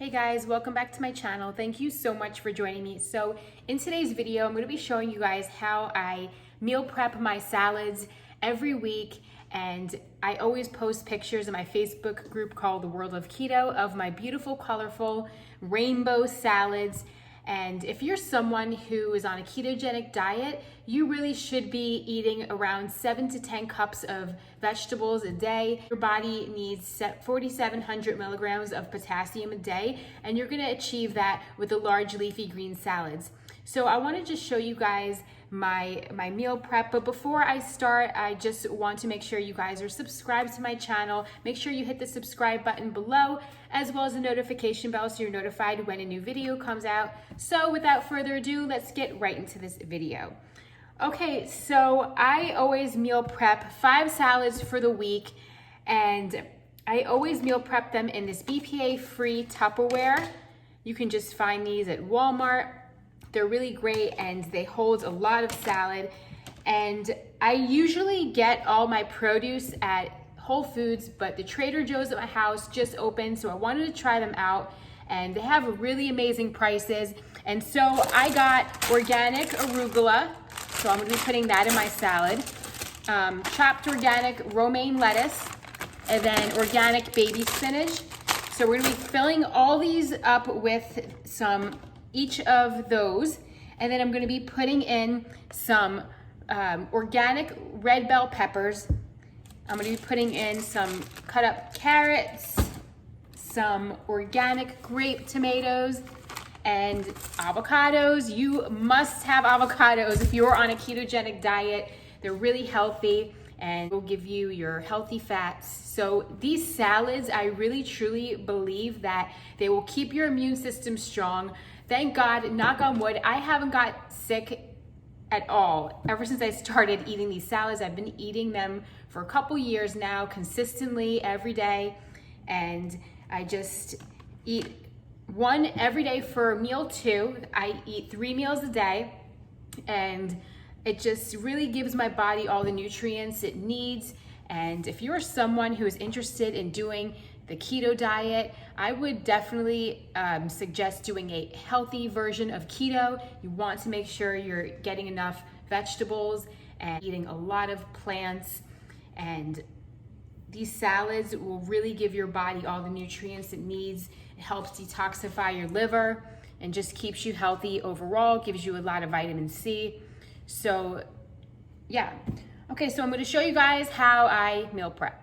Hey guys, welcome back to my channel. Thank you so much for joining me. So in today's video, I'm going to be showing you guys how I meal prep my salads every week, and I always post pictures in my Facebook group called The World of Keto of my beautiful, colorful rainbow salads. And if you're someone who is on a ketogenic diet, you really should be eating around 7 to 10 cups of vegetables a day. Your body needs 4,700 milligrams of potassium a day, and you're gonna achieve that with the large leafy green salads. So I wanna just show you guys my meal prep, but before I start, I just want to make sure you guys are subscribed to my channel. Make sure you hit the subscribe button below, as well as the notification bell so you're notified when a new video comes out. So without further ado, let's get right into this video. Okay, so I always meal prep 5 salads for the week, and I always meal prep them in this BPA-free Tupperware. You can just find these at Walmart. They're really great and they hold a lot of salad. And I usually get all my produce at Whole Foods, but the Trader Joe's at my house just opened, so I wanted to try them out, and they have really amazing prices. And so I got organic arugula, so I'm gonna be putting that in my salad, chopped organic romaine lettuce, and then organic baby spinach. So we're gonna be filling all these up with each of those, and then I'm gonna be putting in some organic red bell peppers. I'm gonna be putting in some cut up carrots, some organic grape tomatoes, and avocados. You must have avocados if you're on a ketogenic diet. They're really healthy and will give you your healthy fats. So these salads, I really truly believe that they will keep your immune system strong. Thank God, knock on wood, I haven't got sick at all. Ever since I started eating these salads, I've been eating them for a couple years now, consistently every day. And I just eat one every day for meal 2. I eat 3 meals a day, and it just really gives my body all the nutrients it needs. And if you're someone who is interested in doing the keto diet, I would definitely suggest doing a healthy version of keto. You want to make sure you're getting enough vegetables and eating a lot of plants. And these salads will really give your body all the nutrients it needs. It helps detoxify your liver and just keeps you healthy overall, gives you a lot of vitamin C. So yeah. Okay, so I'm gonna show you guys how I meal prep.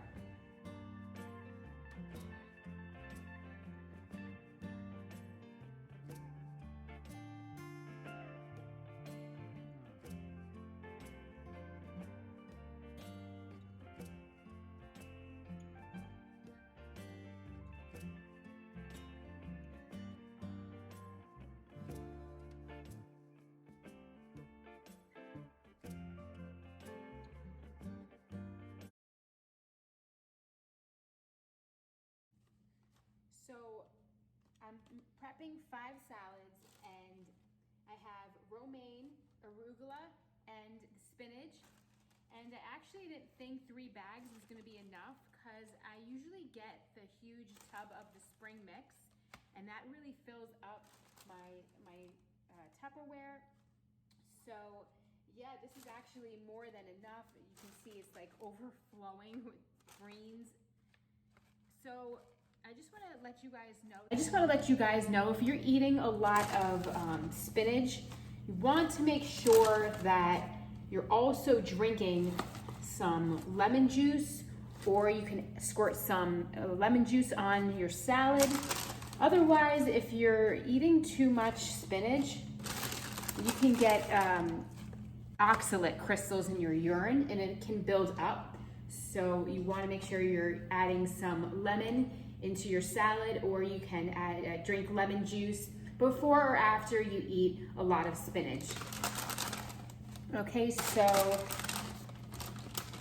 So I'm prepping 5 salads, and I have romaine, arugula, and spinach. And I actually didn't think 3 bags was gonna be enough, because I usually get the huge tub of the spring mix, and that really fills up my Tupperware. So yeah, this is actually more than enough. You can see it's like overflowing with greens. So I just want to let you guys know if you're eating a lot of spinach, you want to make sure that you're also drinking some lemon juice, or you can squirt some lemon juice on your salad. Otherwise, if you're eating too much spinach, you can get oxalate crystals in your urine, and it can build up. So you want to make sure you're adding some lemon into your salad, or you can drink lemon juice before or after you eat a lot of spinach. Okay, so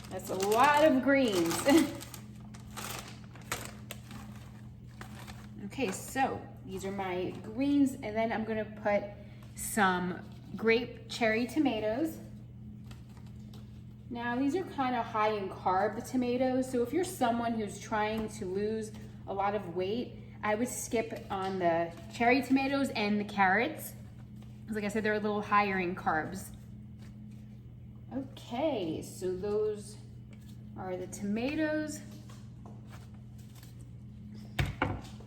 that's a lot of greens. Okay, so these are my greens, and then I'm gonna put some grape cherry tomatoes. Now these are kind of high in carb tomatoes, so if you're someone who's trying to lose a lot of weight, I would skip on the cherry tomatoes and the carrots. Like I said, they're a little higher in carbs. Okay, so those are the tomatoes.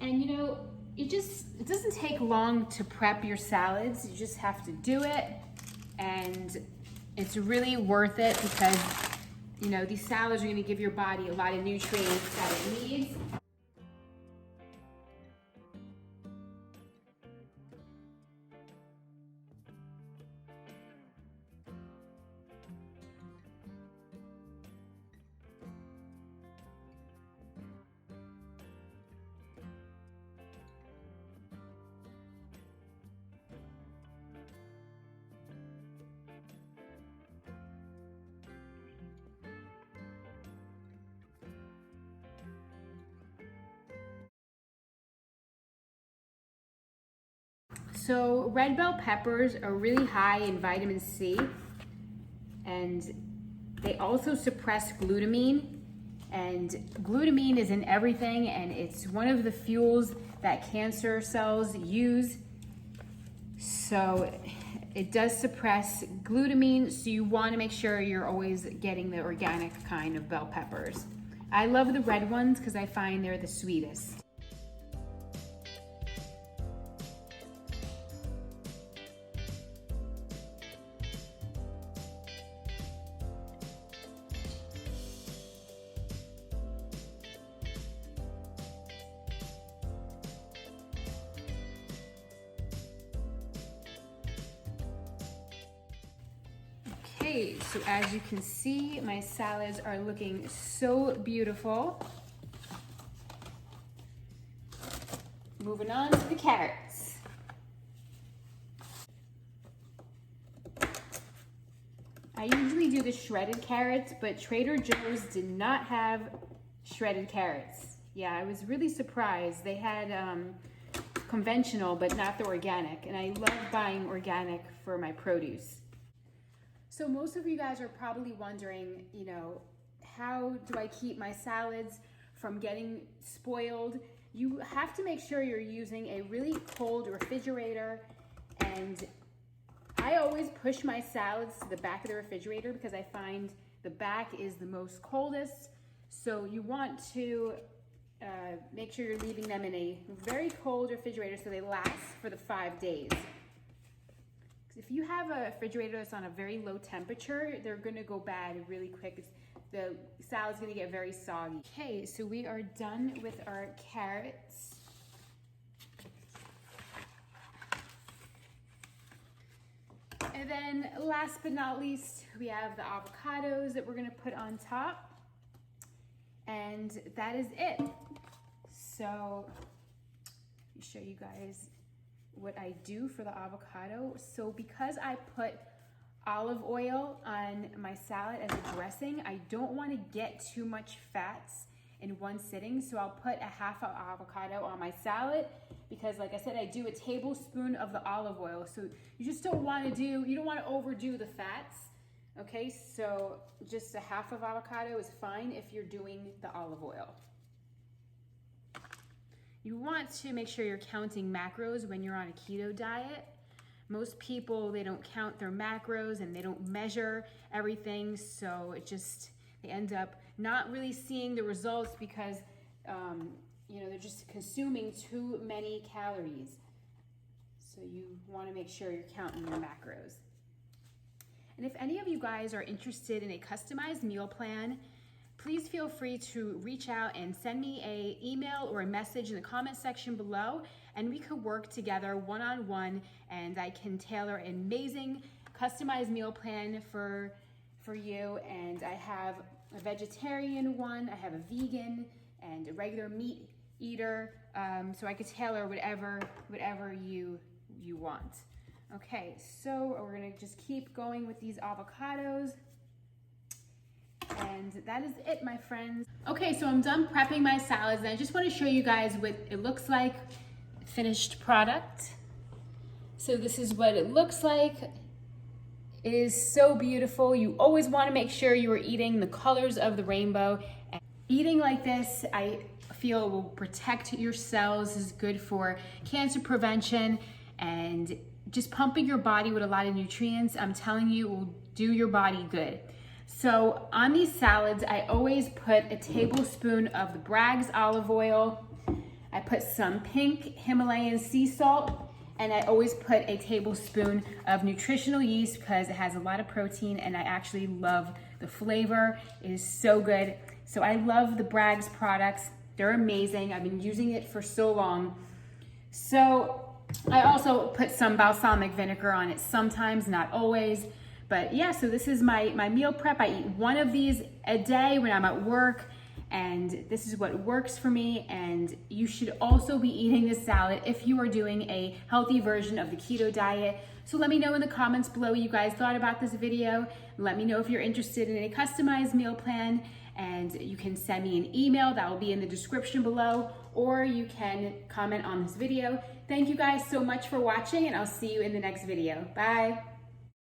And you know, it doesn't take long to prep your salads. You just have to do it, and it's really worth it because, you know, these salads are gonna give your body a lot of nutrients that it needs. So red bell peppers are really high in vitamin C, and they also suppress glutamine. And glutamine is in everything, and it's one of the fuels that cancer cells use. So it does suppress glutamine, so you want to make sure you're always getting the organic kind of bell peppers. I love the red ones because I find they're the sweetest. Okay, so as you can see, my salads are looking so beautiful. Moving on to the carrots. I usually do the shredded carrots, but Trader Joe's did not have shredded carrots. Yeah, I was really surprised. They had conventional, but not the organic, and I love buying organic for my produce. So most of you guys are probably wondering, you know, how do I keep my salads from getting spoiled? You have to make sure you're using a really cold refrigerator, and I always push my salads to the back of the refrigerator because I find the back is the most coldest. So you want to make sure you're leaving them in a very cold refrigerator so they last for the 5 days. If you have a refrigerator that's on a very low temperature, they're gonna go bad really quick. The salad's gonna get very soggy. Okay, so we are done with our carrots. And then last but not least, we have the avocados that we're gonna put on top. And that is it. So let me show you guys what I do for the avocado. So because I put olive oil on my salad as a dressing, I don't want to get too much fats in one sitting. So I'll put a half an avocado on my salad because, like I said, I do a tablespoon of the olive oil. So you just don't want to you don't want to overdo the fats. Okay, so just a half of avocado is fine if you're doing the olive oil. You want to make sure you're counting macros when you're on a keto diet. Most people, they don't count their macros and they don't measure everything, so they end up not really seeing the results because you know, they're just consuming too many calories. So you want to make sure you're counting your macros. And if any of you guys are interested in a customized meal plan, please feel free to reach out and send me an email or a message in the comment section below, and we could work together one-on-one, and I can tailor an amazing customized meal plan for you. And I have a vegetarian one, I have a vegan, and a regular meat eater, so I could tailor whatever you want. Okay, so we're gonna just keep going with these avocados. And that is it, my friends. Okay, so I'm done prepping my salads, and I just want to show you guys what it looks like, finished product. So this is what it looks like. It is so beautiful. You always want to make sure you are eating the colors of the rainbow. And eating like this, I feel it will protect your cells, is good for cancer prevention, and just pumping your body with a lot of nutrients. I'm telling you, it will do your body good. So on these salads, I always put a tablespoon of the Bragg's olive oil. I put some pink Himalayan sea salt, and I always put a tablespoon of nutritional yeast because it has a lot of protein and I actually love the flavor. It is so good. So I love the Bragg's products. They're amazing. I've been using it for so long. So I also put some balsamic vinegar on it sometimes, not always. But yeah, so this is my meal prep. I eat one of these a day when I'm at work, and this is what works for me. And you should also be eating this salad if you are doing a healthy version of the keto diet. So let me know in the comments below what you guys thought about this video. Let me know if you're interested in a customized meal plan, and you can send me an email that will be in the description below, or you can comment on this video. Thank you guys so much for watching, and I'll see you in the next video. Bye.